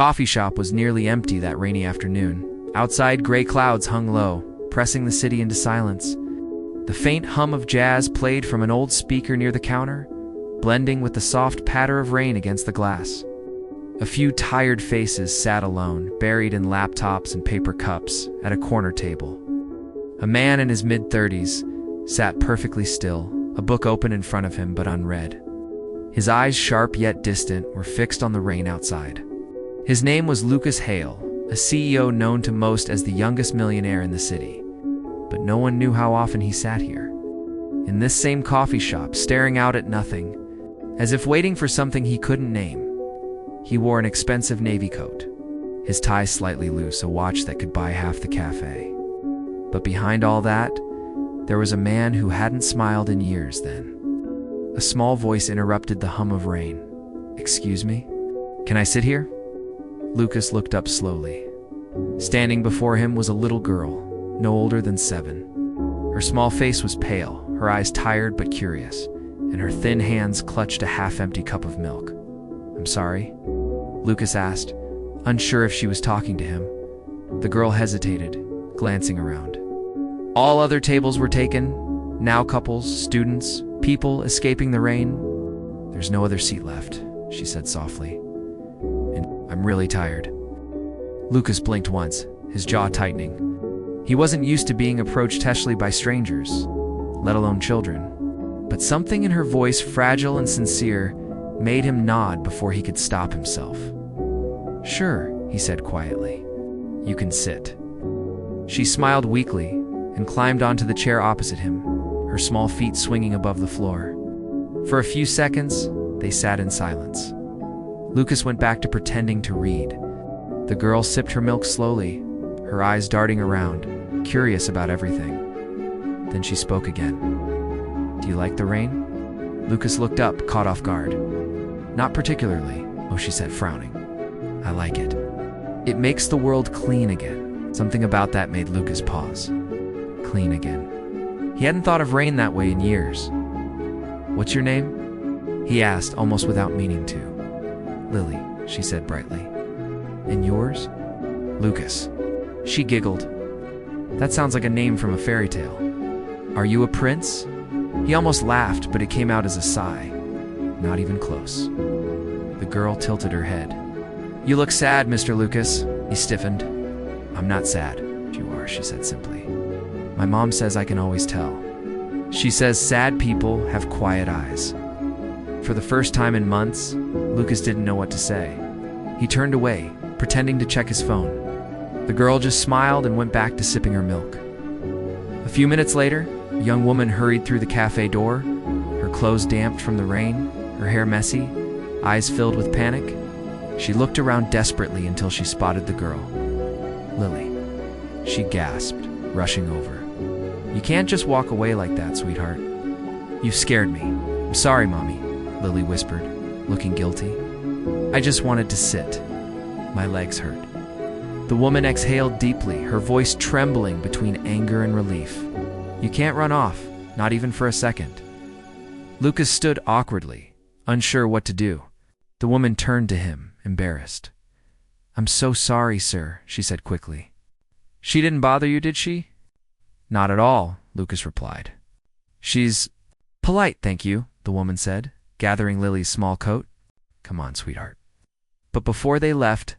coffee shop was nearly empty that rainy afternoon. Outside, gray clouds hung low, pressing the city into silence. The faint hum of jazz played from an old speaker near the counter, blending with the soft patter of rain against the glass. A few tired faces sat alone, buried in laptops and paper cups, at a corner table. A man in his mid-30s sat perfectly still, a book open in front of him but unread. His eyes, sharp yet distant, were fixed on the rain outside. His name was Lucas Hale, a CEO known to most as the youngest millionaire in the city. But no one knew how often he sat here. In this same coffee shop, staring out at nothing, as if waiting for something he couldn't name. He wore an expensive navy coat, his tie slightly loose, a watch that could buy half the cafe. But behind all that, there was a man who hadn't smiled in years then. A small voice interrupted the hum of rain. "Excuse me? Can I sit here?" Lucas looked up slowly. Standing before him was a little girl, no older than 7. Her small face was pale, her eyes tired but curious, and her thin hands clutched a half-empty cup of milk. "I'm sorry?" Lucas asked, unsure if she was talking to him. The girl hesitated, glancing around. All other tables were taken, now couples, students, people escaping the rain. "There's no other seat left," she said softly. "And I'm really tired." Lucas blinked once, his jaw tightening. He wasn't used to being approached casually by strangers, let alone children. But something in her voice, fragile and sincere, made him nod before he could stop himself. "Sure," he said quietly. "You can sit." She smiled weakly and climbed onto the chair opposite him, her small feet swinging above the floor. For a few seconds, they sat in silence. Lucas went back to pretending to read. The girl sipped her milk slowly, her eyes darting around, curious about everything. Then she spoke again. "Do you like the rain?" Lucas looked up, caught off guard. "Not particularly," she said, frowning. "I like it. It makes the world clean again." Something about that made Lucas pause. Clean again. He hadn't thought of rain that way in years. "What's your name?" he asked, almost without meaning to. "Lily," she said brightly. "And yours?" "Lucas." She giggled. "That sounds like a name from a fairy tale. Are you a prince?" He almost laughed, but it came out as a sigh. "Not even close." The girl tilted her head. "You look sad, Mr. Lucas." He stiffened. "I'm not sad." "You are," she said simply. "My mom says I can always tell. She says sad people have quiet eyes." For the first time in months, Lucas didn't know what to say. He turned away, pretending to check his phone. The girl just smiled and went back to sipping her milk. A few minutes later, a young woman hurried through the cafe door, her clothes damp from the rain, her hair messy, eyes filled with panic. She looked around desperately until she spotted the girl. "Lily," she gasped, rushing over. "You can't just walk away like that, sweetheart. You've scared me." "I'm sorry, Mommy," Lily whispered, looking guilty. "I just wanted to sit. My legs hurt." The woman exhaled deeply, her voice trembling between anger and relief. "You can't run off, not even for a second." Lucas stood awkwardly, unsure what to do. The woman turned to him, embarrassed. "I'm so sorry, sir," she said quickly. "She didn't bother you, did she?" "Not at all," Lucas replied. "She's polite, thank you," the woman said, gathering Lily's small coat. "Come on, sweetheart." But before they left,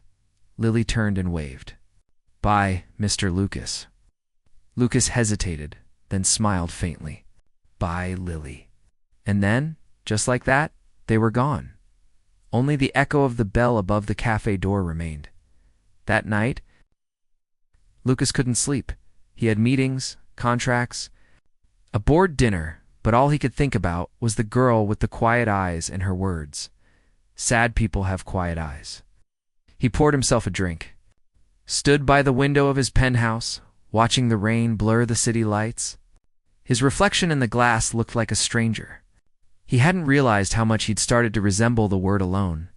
Lily turned and waved. "Bye, Mr. Lucas." Lucas hesitated, then smiled faintly. "Bye, Lily." And then, just like that, they were gone. Only the echo of the bell above the cafe door remained. That night, Lucas couldn't sleep. He had meetings, contracts, a bored dinner, but all he could think about was the girl with the quiet eyes and her words. Sad people have quiet eyes. He poured himself a drink, stood by the window of his penthouse, watching the rain blur the city lights. His reflection in the glass looked like a stranger. He hadn't realized how much he'd started to resemble the word alone.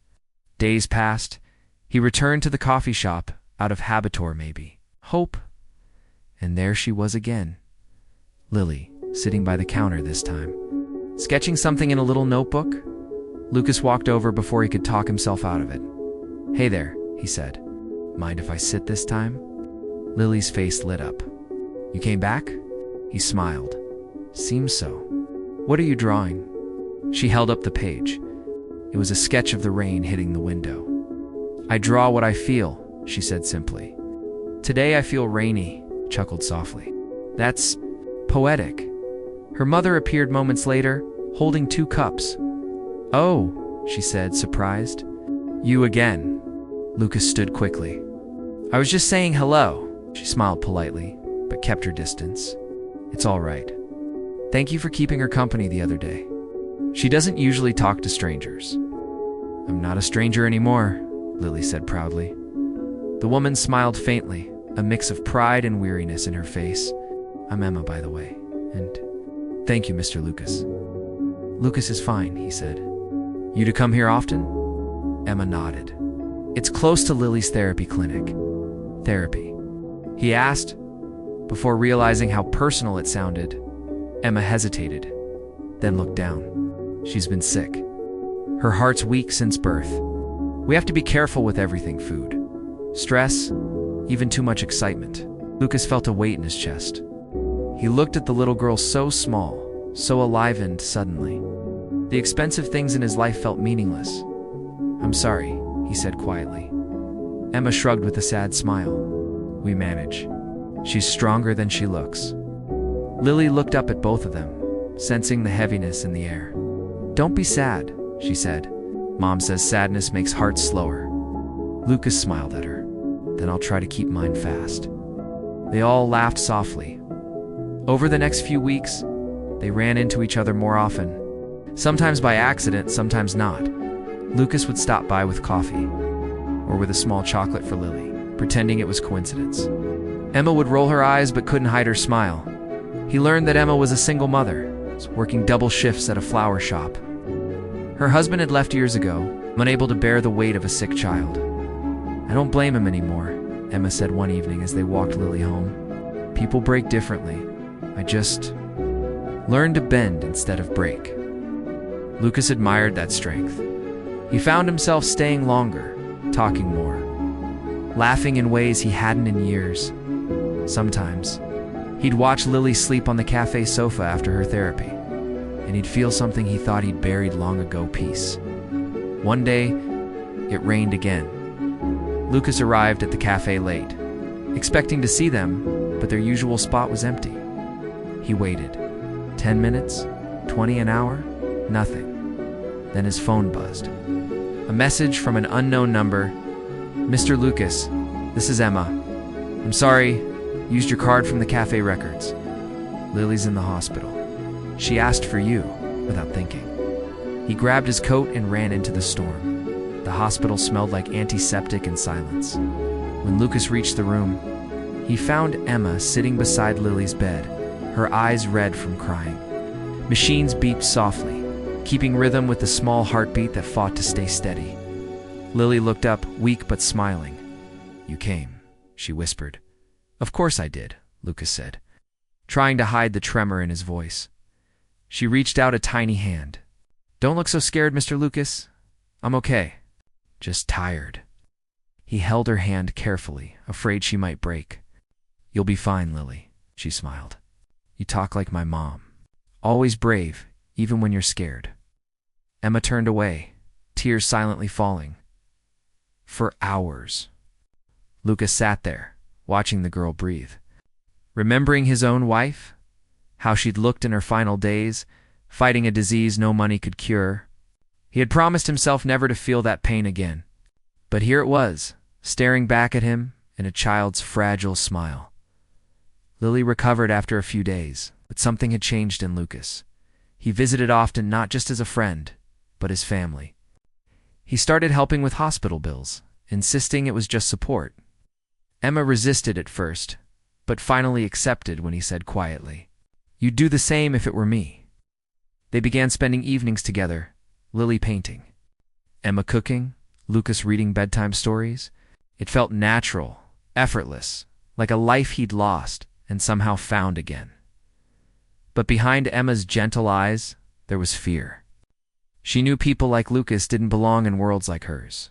Days passed. He returned to the coffee shop, out of habitor maybe. Hope. And there she was again. Lily, sitting by the counter this time. Sketching something in a little notebook? Lucas walked over before he could talk himself out of it. "Hey there," he said. Mind if I sit this time? Lily's face lit up. You came back? He smiled. Seems so. What are you drawing? She held up the page. It was a sketch of the rain hitting the window. I draw what I feel, she said simply. Today I feel rainy, chuckled softly. That's poetic. Her mother appeared moments later, holding 2 cups. Oh, she said, surprised. You again. Lucas stood quickly. I was just saying hello, she smiled politely, but kept her distance. It's all right. Thank you for keeping her company the other day. She doesn't usually talk to strangers. I'm not a stranger anymore, Lily said proudly. The woman smiled faintly, a mix of pride and weariness in her face. I'm Emma, by the way, and thank you, Mr. Lucas. Lucas is fine, he said. You to come here often? Emma nodded. It's close to Lily's therapy clinic. Therapy? He asked. Before realizing how personal it sounded, Emma hesitated, then looked down. She's been sick. Her heart's weak since birth. We have to be careful with everything: food, stress, even too much excitement. Lucas felt a weight in his chest. He looked at the little girl, so small, so alivened suddenly. The expensive things in his life felt meaningless. I'm sorry, he said quietly. Emma shrugged with a sad smile. We manage. She's stronger than she looks. Lily looked up at both of them, sensing the heaviness in the air. Don't be sad, she said. Mom says sadness makes hearts slower. Lucas smiled at her. Then I'll try to keep mine fast. They all laughed softly. Over the next few weeks, they ran into each other more often. Sometimes by accident, sometimes not. Lucas would stop by with coffee, or with a small chocolate for Lily, pretending it was coincidence. Emma would roll her eyes but couldn't hide her smile. He learned that Emma was a single mother, working double shifts at a flower shop. Her husband had left years ago, unable to bear the weight of a sick child. I don't blame him anymore, Emma said one evening as they walked Lily home. People break differently. I just learned to bend instead of break. Lucas admired that strength. He found himself staying longer, talking more, laughing in ways he hadn't in years. Sometimes, he'd watch Lily sleep on the cafe sofa after her therapy, and he'd feel something he thought he'd buried long ago: peace. One day, it rained again. Lucas arrived at the cafe late, expecting to see them, but their usual spot was empty. He waited. 10 minutes? 20 an hour? Nothing. Then his phone buzzed. A message from an unknown number. Mr. Lucas, this is Emma. I'm sorry, used your card from the cafe records. Lily's in the hospital. She asked for you, without thinking. He grabbed his coat and ran into the storm. The hospital smelled like antiseptic and silence. When Lucas reached the room, he found Emma sitting beside Lily's bed, her eyes red from crying. Machines beeped softly, keeping rhythm with the small heartbeat that fought to stay steady. Lily looked up, weak but smiling. You came, she whispered. Of course I did, Lucas said, trying to hide the tremor in his voice. She reached out a tiny hand. Don't look so scared, Mr. Lucas. I'm okay. Just tired. He held her hand carefully, afraid she might break. You'll be fine, Lily, she smiled. You talk like my mom. Always brave, even when you're scared. Emma turned away, tears silently falling. For hours. Lucas sat there, watching the girl breathe. Remembering his own wife, how she'd looked in her final days, fighting a disease no money could cure. He had promised himself never to feel that pain again. But here it was, staring back at him in a child's fragile smile. Lily recovered after a few days, but something had changed in Lucas. He visited often, not just as a friend, but his family. He started helping with hospital bills, insisting it was just support. Emma resisted at first, but finally accepted when he said quietly, You'd do the same if it were me. They began spending evenings together, Lily painting, Emma cooking, Lucas reading bedtime stories. It felt natural, effortless, like a life he'd lost and somehow found again. But behind Emma's gentle eyes, there was fear. She knew people like Lucas didn't belong in worlds like hers.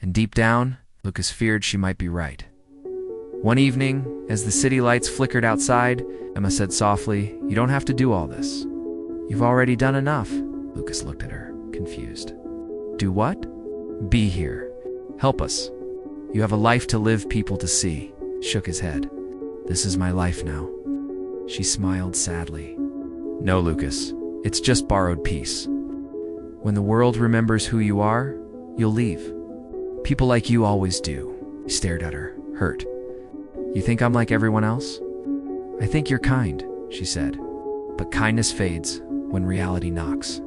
And deep down, Lucas feared she might be right. One evening, as the city lights flickered outside, Emma said softly, "You don't have to do all this. You've already done enough." Lucas looked at her, confused. "Do what?" "Be here. Help us. You have a life to live, people to see." Shook his head. "This is my life now." She smiled sadly. "No, Lucas. It's just borrowed peace. When the world remembers who you are, you'll leave. People like you always do." He stared at her, hurt. "You think I'm like everyone else?" "I think you're kind," she said. "But kindness fades when reality knocks."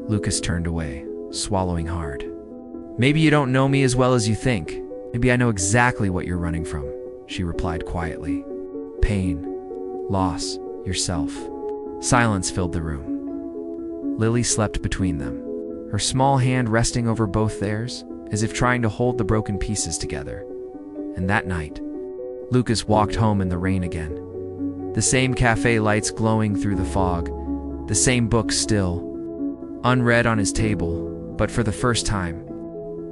Lucas turned away, swallowing hard. "Maybe you don't know me as well as you think. Maybe I know exactly what you're running from," she replied quietly. "Pain, loss, yourself." Silence filled the room. Lily slept between them, her small hand resting over both theirs, as if trying to hold the broken pieces together. And that night, Lucas walked home in the rain again. The same cafe lights glowing through the fog, the same book still, unread on his table, but for the first time,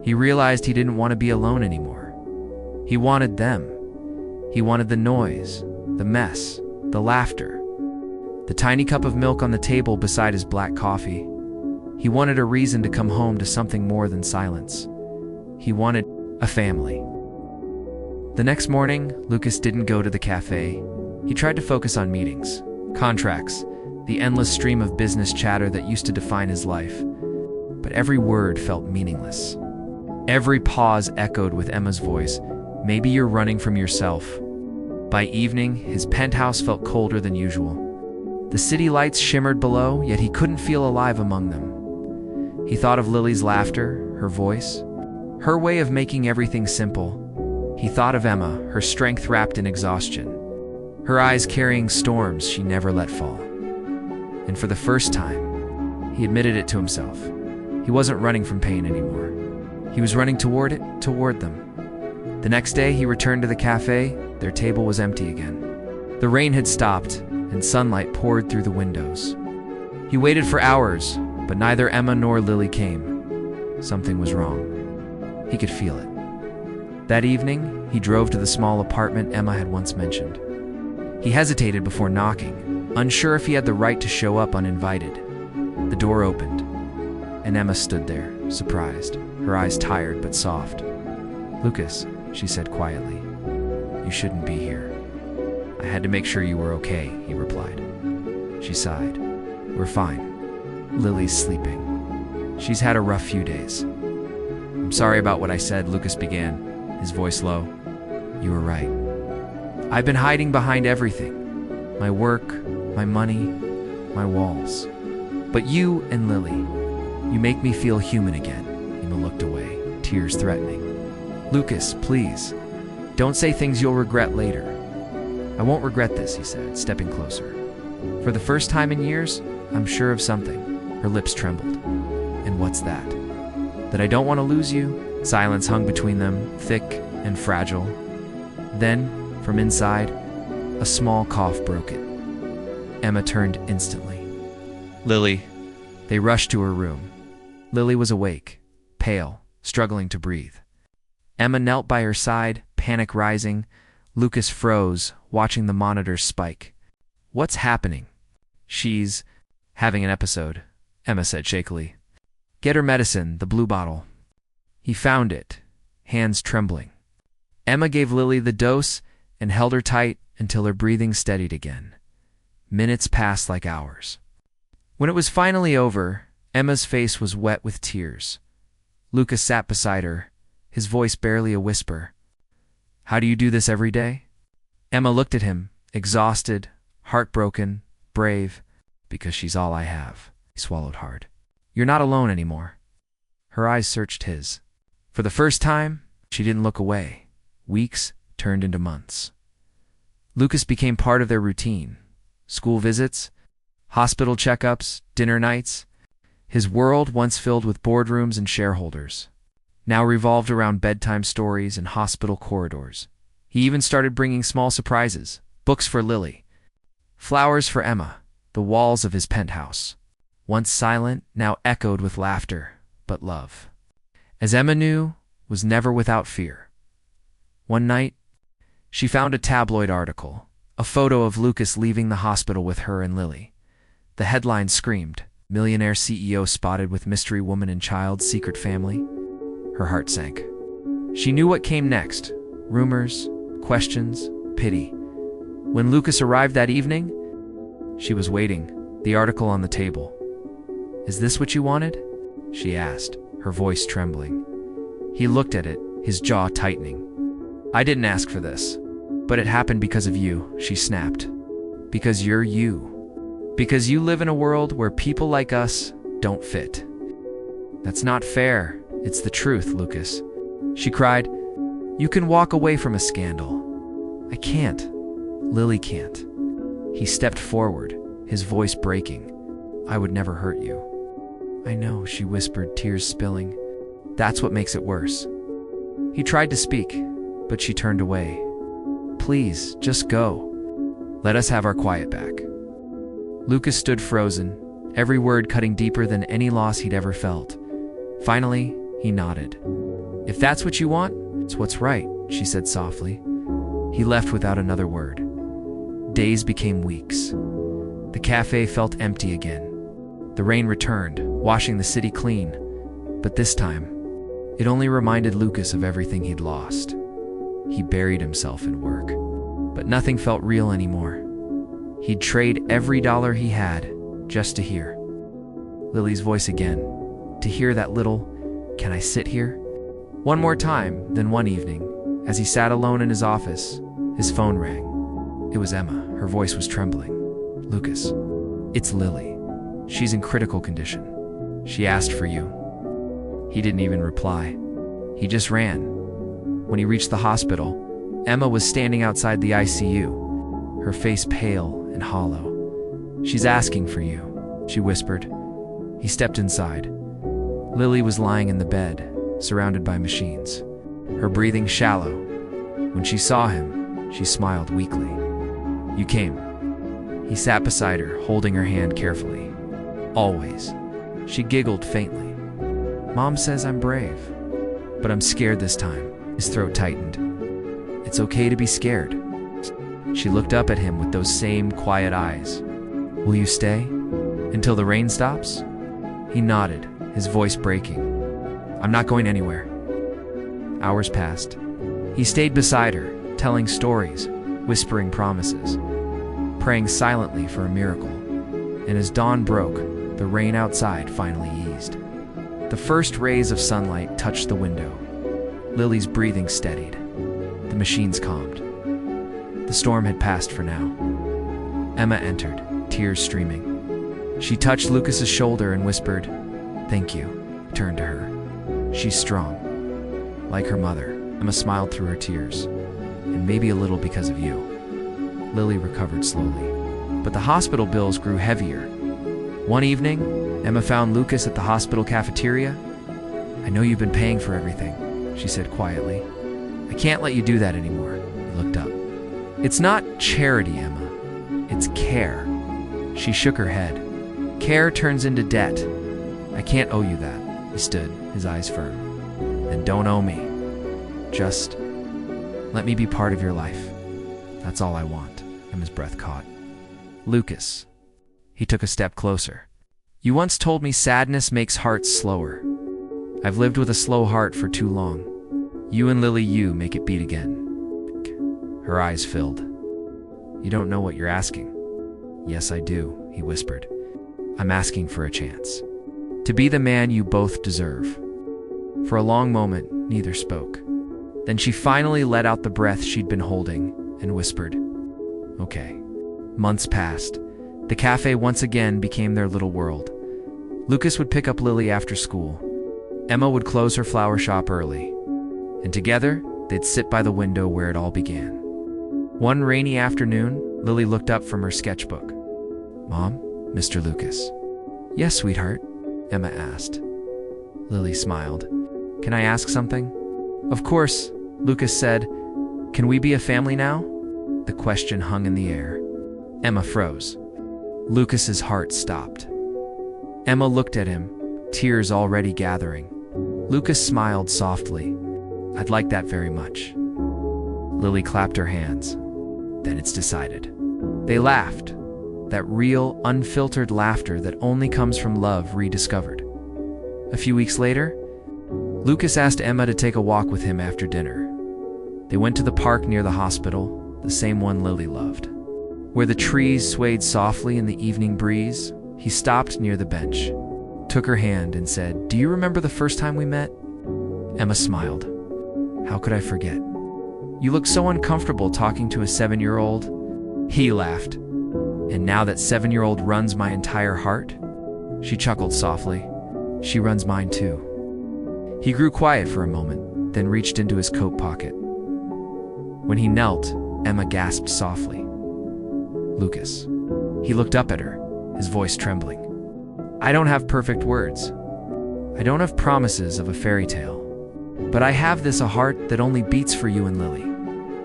he realized he didn't want to be alone anymore. He wanted them. He wanted the noise, the mess, the laughter, the tiny cup of milk on the table beside his black coffee. He wanted a reason to come home to something more than silence. He wanted a family. The next morning, Lucas didn't go to the cafe. He tried to focus on meetings, contracts, the endless stream of business chatter that used to define his life. But every word felt meaningless. Every pause echoed with Emma's voice, "Maybe you're running from yourself." By evening, his penthouse felt colder than usual. The city lights shimmered below, yet he couldn't feel alive among them. He thought of Lily's laughter, her voice, her way of making everything simple. He thought of Emma, her strength wrapped in exhaustion, her eyes carrying storms she never let fall. And for the first time, he admitted it to himself. He wasn't running from pain anymore. He was running toward it, toward them. The next day, he returned to the cafe. Their table was empty again. The rain had stopped, and sunlight poured through the windows. He waited for hours, but neither Emma nor Lily came. Something was wrong. He could feel it. That evening, he drove to the small apartment Emma had once mentioned. He hesitated before knocking, unsure if he had the right to show up uninvited. The door opened, and Emma stood there, surprised, her eyes tired but soft. "Lucas," she said quietly, "you shouldn't be here." "I had to make sure you were okay," he replied. She sighed. "We're fine. Lily's sleeping. She's had a rough few days." "I'm sorry about what I said," Lucas began, his voice low. "You were right. I've been hiding behind everything. My work, my money, my walls. But you and Lily, you make me feel human again." Emma looked away, tears threatening. "Lucas, please, don't say things you'll regret later." "I won't regret this," he said, stepping closer. "For the first time in years, I'm sure of something." Her lips trembled. "And what's that?" "That I don't want to lose you." Silence hung between them, thick and fragile. Then, from inside, a small cough broke it. Emma turned instantly. "Lily." They rushed to her room. Lily was awake, pale, struggling to breathe. Emma knelt by her side, panic rising. Lucas froze, watching the monitors spike. "What's happening?" "She's having an episode," Emma said shakily. "Get her medicine, the blue bottle." He found it, hands trembling. Emma gave Lily the dose and held her tight until her breathing steadied again. Minutes passed like hours. When it was finally over, Emma's face was wet with tears. Lucas sat beside her, his voice barely a whisper. "How do you do this every day?" Emma looked at him, exhausted, heartbroken, brave. "Because she's all I have." He swallowed hard. "You're not alone anymore." Her eyes searched his. For the first time, she didn't look away. Weeks turned into months. Lucas became part of their routine. School visits, hospital checkups, dinner nights. His world, once filled with boardrooms and shareholders, now revolved around bedtime stories and hospital corridors. He even started bringing small surprises, books for Lily, flowers for Emma. The walls of his penthouse, once silent, now echoed with laughter, but love. As Emma knew, was never without fear. One night, she found a tabloid article, a photo of Lucas leaving the hospital with her and Lily. The headline screamed, "Millionaire CEO spotted with mystery woman and child, secret family." Her heart sank. She knew what came next: rumors, questions, pity. When Lucas arrived that evening, she was waiting, the article on the table. "Is this what you wanted?" she asked, her voice trembling. He looked at it, his jaw tightening. "I didn't ask for this, but it happened because of you," she snapped. "Because you're you. Because you live in a world where people like us don't fit." "That's not fair. It's the truth, Lucas," she cried. "You can walk away from a scandal. I can't. Lily can't." He stepped forward, his voice breaking. "I would never hurt you." "I know," she whispered, tears spilling. "That's what makes it worse." He tried to speak, but she turned away. "Please, just go. Let us have our quiet back." Lucas stood frozen, every word cutting deeper than any loss he'd ever felt. Finally, he nodded. "If that's what you want, it's what's right," she said softly. He left without another word. Days became weeks. The cafe felt empty again. The rain returned, washing the city clean. But this time, it only reminded Lucas of everything he'd lost. He buried himself in work. But nothing felt real anymore. He'd trade every dollar he had just to hear Lily's voice again, to hear that little, "Can I sit here?" One more time. Then one evening, as he sat alone in his office, his phone rang. It was Emma. Her voice was trembling. "Lucas, it's Lily. She's in critical condition. She asked for you." He didn't even reply. He just ran. When he reached the hospital, Emma was standing outside the ICU, her face pale and hollow. "She's asking for you," she whispered. He stepped inside. Lily was lying in the bed, surrounded by machines, her breathing shallow. When she saw him, she smiled weakly. "You came." He sat beside her, holding her hand carefully. "Always." She giggled faintly. "Mom says I'm brave, but I'm scared this time." His throat tightened. "It's okay to be scared." She looked up at him with those same quiet eyes. "Will you stay until the rain stops?" He nodded, his voice breaking. "I'm not going anywhere." Hours passed. He stayed beside her, telling stories, whispering promises, praying silently for a miracle. And as dawn broke, the rain outside finally eased. The first rays of sunlight touched the window. Lily's breathing steadied. The machines calmed. The storm had passed for now. Emma entered, tears streaming. She touched Lucas's shoulder and whispered, "Thank you." He turned to her. "She's strong. Like her mother." Emma smiled through her tears. "And maybe a little because of you." Lily recovered slowly. But the hospital bills grew heavier. One evening, Emma found Lucas at the hospital cafeteria. "I know you've been paying for everything," she said quietly. "I can't let you do that anymore." He looked up. "It's not charity, Emma. It's care." She shook her head. "Care turns into debt. I can't owe you that." He stood, his eyes firm. "Then don't owe me. Just let me be part of your life. That's all I want." Emma's breath caught. "Lucas." He took a step closer. "You once told me sadness makes hearts slower. I've lived with a slow heart for too long. You and Lily, you make it beat again." Her eyes filled. "You don't know what you're asking." "Yes, I do," he whispered. "I'm asking for a chance. To be the man you both deserve." For a long moment, neither spoke. Then she finally let out the breath she'd been holding and whispered, "Okay." Months passed. The cafe once again became their little world. Lucas would pick up Lily after school. Emma would close her flower shop early. And together, they'd sit by the window where it all began. One rainy afternoon, Lily looked up from her sketchbook. "Mom, Mr. Lucas." "Yes, sweetheart," Emma asked. Lily smiled. "Can I ask something?" "Of course," Lucas said. "Can we be a family now?" The question hung in the air. Emma froze. Lucas's heart stopped. Emma looked at him, tears already gathering. Lucas smiled softly. I'd like that very much. Lily clapped her hands. Then it's decided. They laughed. That real, unfiltered laughter that only comes from love rediscovered. A few weeks later, Lucas asked Emma to take a walk with him after dinner. They went to the park near the hospital, the same one Lily loved. Where the trees swayed softly in the evening breeze, he stopped near the bench, took her hand and said, "Do you remember the first time we met?" Emma smiled. "How could I forget? You look so uncomfortable talking to a 7-year-old. He laughed. "And now that 7-year-old runs my entire heart?" She chuckled softly. "She runs mine too." He grew quiet for a moment, then reached into his coat pocket. When he knelt, Emma gasped softly. "Lucas." He looked up at her, his voice trembling. "I don't have perfect words. I don't have promises of a fairy tale. But I have a heart that only beats for you and Lily.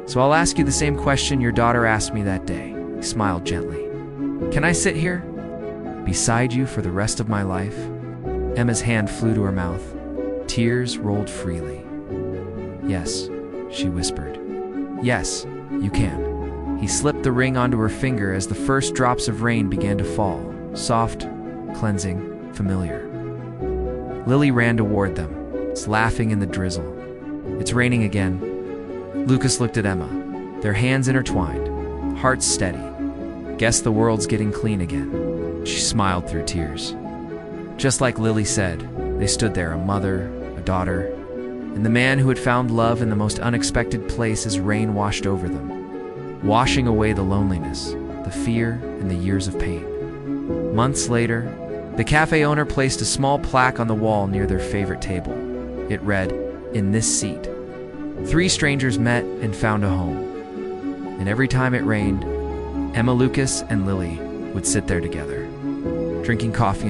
So I'll ask you the same question your daughter asked me that day." He smiled gently. "Can I sit here? Beside you for the rest of my life?" Emma's hand flew to her mouth. Tears rolled freely. "Yes," she whispered. "Yes, you can." He slipped the ring onto her finger as the first drops of rain began to fall, soft, cleansing, familiar. Lily ran toward them, laughing in the drizzle. "It's raining again." Lucas looked at Emma, their hands intertwined, hearts steady. "Guess the world's getting clean again." She smiled through tears. Just like Lily said, they stood there, a mother, a daughter, and the man who had found love in the most unexpected place as rain washed over them, washing away the loneliness, the fear, and the years of pain. Months later, the cafe owner placed a small plaque on the wall near their favorite table. It read, "In this seat, 3 strangers met and found a home." And every time it rained, Emma, Lucas, and Lily would sit there together, drinking coffee